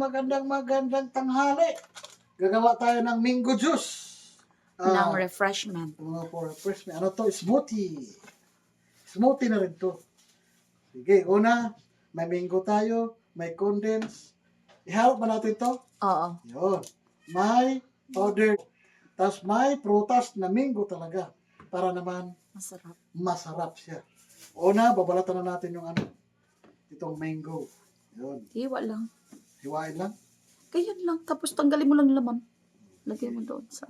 magandang tanghali. Gagawa tayo ng mango juice. ng refreshment. Mga for refreshment. Ano to? Smoothie. Smoothie na rin to. Sige, una, may mango tayo, may condense. Ihalo ba natin to? Oo. Yun. May powder. Tapos may prutas na mango talaga. Para naman Masarap. masarap siya. Una, babalatan na natin yung itong mango. Yun. Hiwa lang. Hiwain lang. Ganyan lang. Tapos tanggalin mo lang laman. Lagay mo doon sa...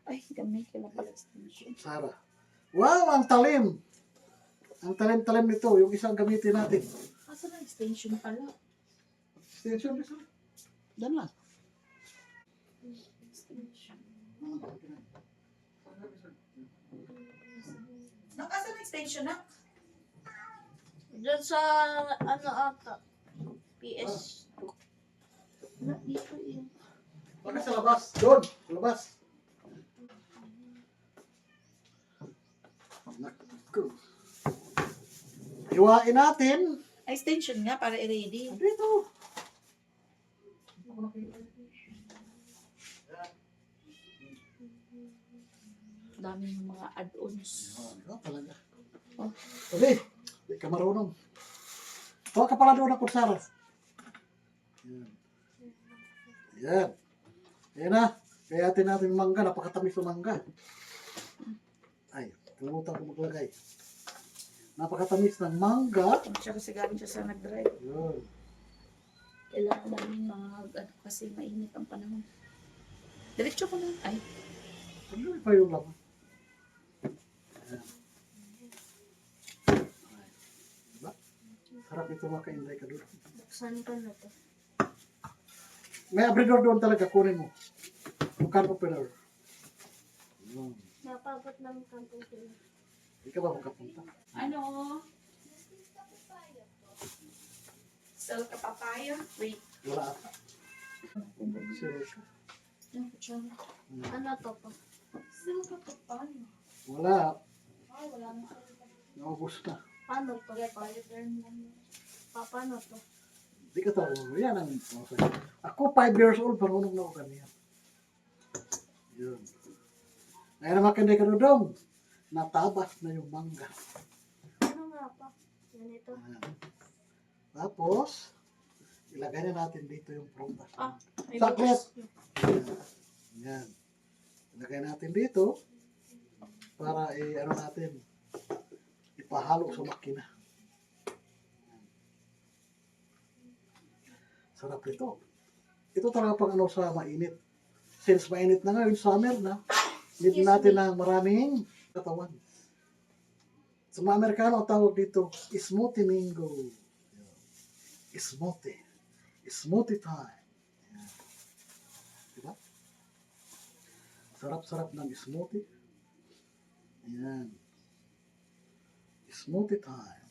Ay, gamay. Kailan pala extension. Sarah. Wow, ang talim. Ang talim-talim nito. Yung isang gamitin natin. Asa na extension pala? Extension bisa. Dan lang. Extension. Asa na extension na? Diyan sa, ano ata, PS. Dito yun. Baka sa labas. Doon. Sa labas. Naku. Hiwain natin. Extension nga para i-ready. Dito. Daming mga add-ons. Oh, talaga. Oh. Sabi, di ka marunong. Huwag ka pala doon na kutsara. Yan. Yan. Yan na. Kayatin natin yung mangga. Napakatamis yung mangga. Ay, kalimutan ko maglagay. Napakatamis ng mangga. Siya kasi galing siya sa nag-drive. Yun. Kailangan namin mga ano, kasi mainit ang panahon. Diretso ko na. Ay, Ano pa yung laman? Yan. Ay. Diba? Sarap ito makainday ka doon. Buksan ko na to. May abridor doon talaga. Kunin mo. Yung can opener. Yun. Napabot ng kantong sila. Hindi ka ba magkapunta? ano? Sell ka papaya? Wait. Wala ata. Zero ka. Ano kutsara? Ano to po? Sell ka papaya? Wala. Ay, wala na. Naubos na. Paano to? Paano to? Hindi ka talaga mo. Yan ang masaya. Ako 5 years old, marunong na ako ganyan. Yun. Ngayon naman kanday ka dodong. Natabas na yung mangga. Ano nga pa? Ganito. Ayan. Tapos, ilagay na natin dito yung prutas. Ah, ay, Saklit! Yan. Ilagay natin dito para ano natin, ipahalo sa makina. Sarap nito. Ito talaga pang ano sa mainit. Since mainit na ngayon, summer na, need natin ng maraming katawan. Sa mga Amerikano, ang tawag dito, smoothie mango. Smoothie. Smoothie time. Yan. Diba? Sarap-sarap ng smoothie. Ayan. Smoothie time.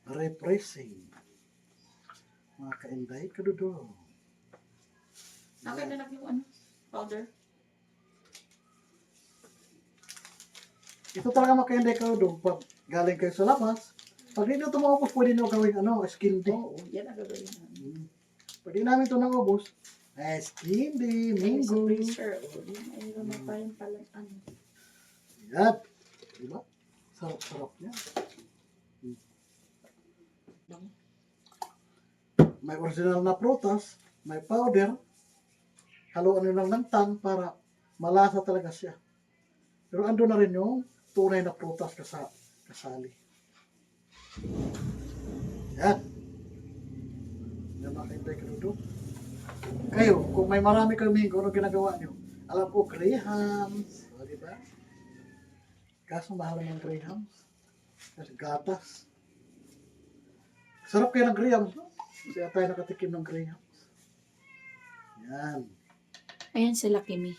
Refreshing. Mga kainday kadudo. Nakaganap yung ano? Powder? Ito talaga mga kainday kadudo. Pag galing kayo sa labas, pag di nyo tumapos, pwede nyo gawin skin day. Oo, yan ang gagawin namin. Pag di namin ito nangubos, skin day, Ay, sa mango. freezer. O, mayroon na tayong palang ano. Yan. Diba? Sarap-sarap niya. May original na prutas, may powder, haluan nyo lang ng tang para malasa talaga siya. Pero ando na rin yung tunay na prutas kasali. Yan. Yan mga kaintay kanudo. Kayo, kung may marami kayong mango, ano ginagawa nyo? Alam ko, grahams. O, diba? Kaso mahal ng grahams. Kasi gatas. Sarap kayo ng grahams, no? Kaya tayo nakatikim ng grahams. Yan. Ayan sila, Kimi.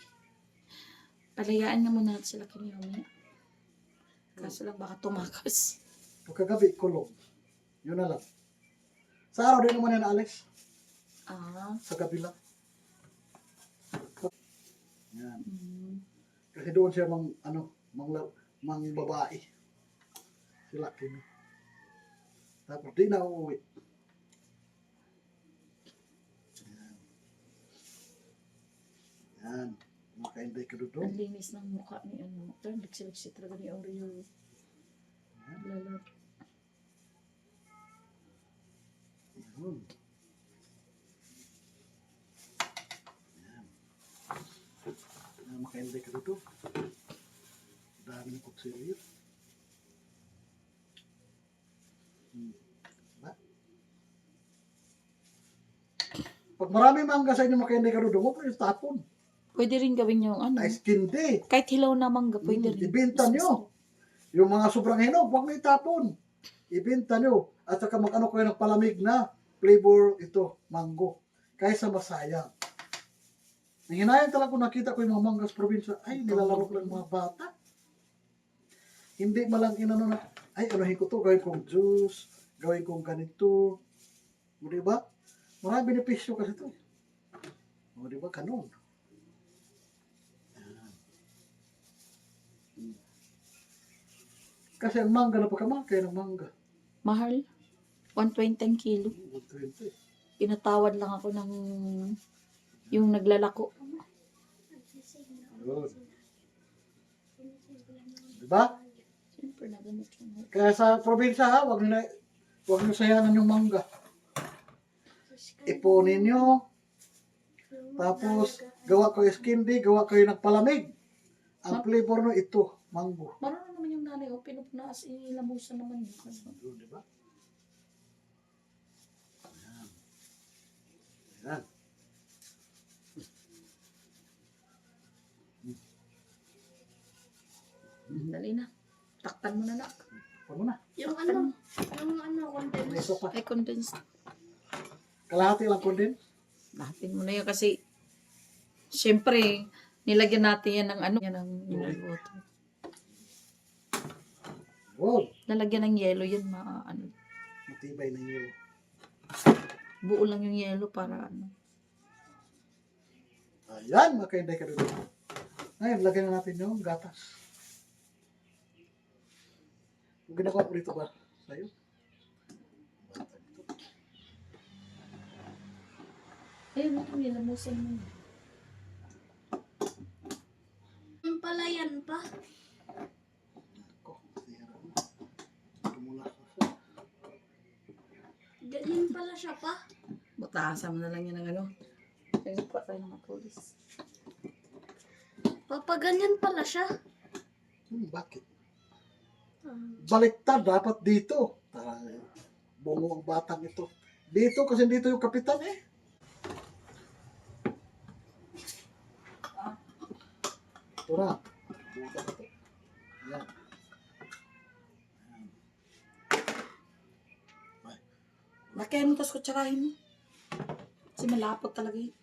Palayaan na muna natin sila, Kimi. Mamaya. Kaso lang baka tumakas. Pagkagabi, kulong. Yun na lang. Sa araw din naman yan, Alex. Ah. Sa gabi lang. Yan. Mm. Kasi doon siya mang babae. Sila Kimi. Tapos di na uuwi. Makainday ka doon. Ang linis ng mukha ni ano. Ito, liksi-liksi talaga ni Oreo. Lalap. Yun. Makainday ka doon. Dami ng kutsilyo. Diba? Pag marami mangga sa inyo makainday ka doon, huwag mo yung tapon. Pwede rin gawin yung ano. Ice candy. Kahit hilaw na mangga, pwede rin. Ibenta nyo. Yung mga sobrang hinog, huwag mo itapon. Ibenta nyo. At saka mag-ano kayo ng palamig na flavor ito, mango. Kaysa masayang. Hinayang talaga kung nakita ko yung mga mangga sa probinsya, ay, nilalaro ko lang mga bata. Hindi malang inano na, ay, anuhin ko to, gawin kong juice, gawin kong ganito. O, diba? Marami benepisyo kasi ito. O, diba? Kanon. Kasi ang mangga na pagkamangkay ng mangga. Mahal. 120 ang kilo. 120. Pinatawad lang ako ng yung naglalako. Yun. Diba? Siyempre na ganito. Kaya sa probinsya ha, huwag nyo sayangan yung mangga. Ipunin nyo, tapos gawa kayo candy, gawa kayo ng palamig. Ang flavor no ito, mango. Marunong naman yung nanay ko, pinupunas, ilamusan naman yun. Yun, diba? Ayan. Ayan. Dali na. Takpan mo na na. Huwag mo na. Yung May condense. isa pa. Ay, condensed. Kalahati lang condensed. Lahatin mo na yun kasi siyempre, nilagyan natin yan ng ano, yan ng water. Good. Lalagyan ng yelo yan, ano, Matibay na yun. buo lang yung yelo para ano. Ayan, makainday ka doon. Ngayon, lagyan na natin yung gatas. Yung ginagawa ko dito ba? Sa'yo? Ayun, ito nilamusan mo. Yung pala yan pa. Ako, sira na. Tumula ko siya. Ganyan pala siya pa. Butasan mo na lang yan ng ano. Ayun pa tayo ng matulis. Papa, ganyan pala siya. Bakit? Baliktad, dapat dito. Bungo ang batang ito. Dito, kasi dito yung kapitan eh. Ito na. Buta ka to. Ayan. Lakayan mo, tapos kutsarahin mo. Kasi malapot talaga yun.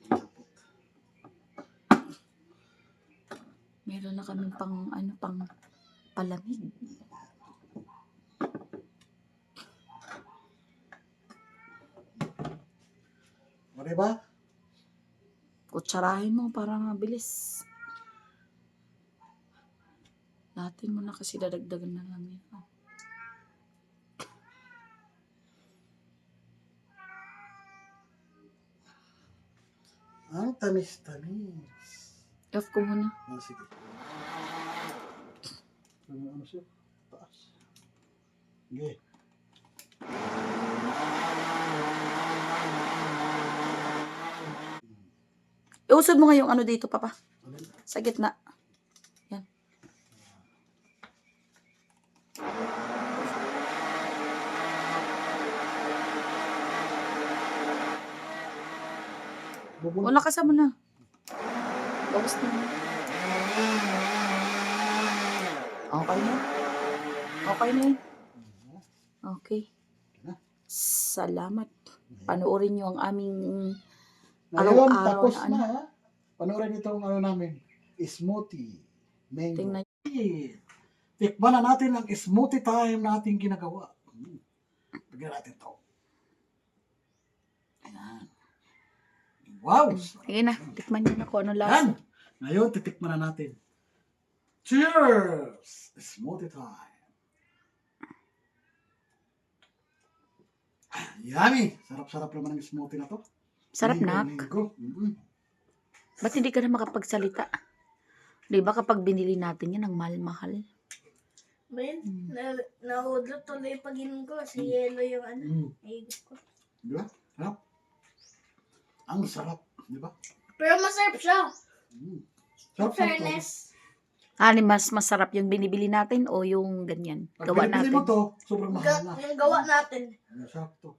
Meron na kaming pang, ano, pang palamig. O diba? Kutsarahin mo para mabilis. Lahatin mo na kasi dadagdagan na lang yan. Ang tamis-tamis. Off ko muna. Sige. Ano siya? Taas. Okay. Iusod mo nga yung ano dito, Papa. Alin? Sa gitna. Yan. Bubulok. Wala kasama na. Bawas na. Okay na. Okay na yun. Okay. Salamat. Panoorin nyo ang aming Ngayon, araw-araw tapos na na. ano. Ha? Panoorin itong ano namin. Smoothie. Mango. Tingnan. Tikman na natin ang smoothie time na ating ginagawa. Bigyan natin ito. Ayan. Wow! Sige na. Tikman nyo na kung ano Ayan. lasa. Ngayon, titikman na natin. Cheers! Smoothie time. Yummy! Sarap-sarap naman ang smoothie na to. Sarap, nak. Mango. Mm-hmm. Ba't hindi ka na makapagsalita? Di ba kapag binili natin yan, ang mahal-mahal. Ben, nahudlot tuloy pag inom ko. Si yelo yung ano. Higit ko. Di ba? Sarap. Ang sarap. Di ba? Pero masarap siya. Mm. In fairness. Ani, mas masarap yung binibili natin o yung ganyan? Pag Gawa pinipili mo natin. to, sobrang mahal na. Yung gawa natin. Masarap to.